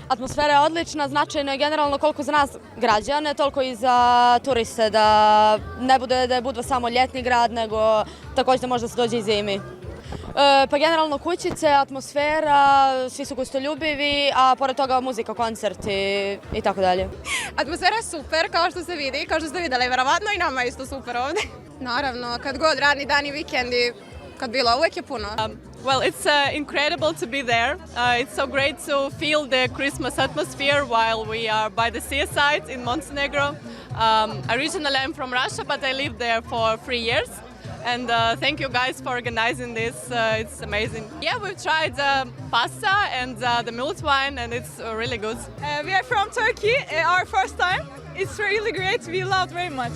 Atmosfera je odlična, značajno je generalno koliko za nas građane, toliko i za turiste, da ne bude da je Budva samo ljetni grad, nego također da može da se dođe i zimi. Pa generalno kućice, atmosfera, svi su gostoljubivi, a pored toga muzika, koncerti i tako dalje. Atmosfera je super, kao što se vidi, kao što ste vidjeli, verovatno i nama je isto super ovdje. Naravno, kad god radni dani, vikendi, kad bilo, uvijek je puno. Well, it's incredible to be there. It's so great to feel the Christmas atmosphere while we are by the seaside in Montenegro. Originally I'm from Russia, but I lived there for 3 years. And thank you guys for organizing this. It's amazing. Yeah, we've tried pasta and the mulled wine, and it's really good. We are from Turkey, our first time. It's really great. We loved very much.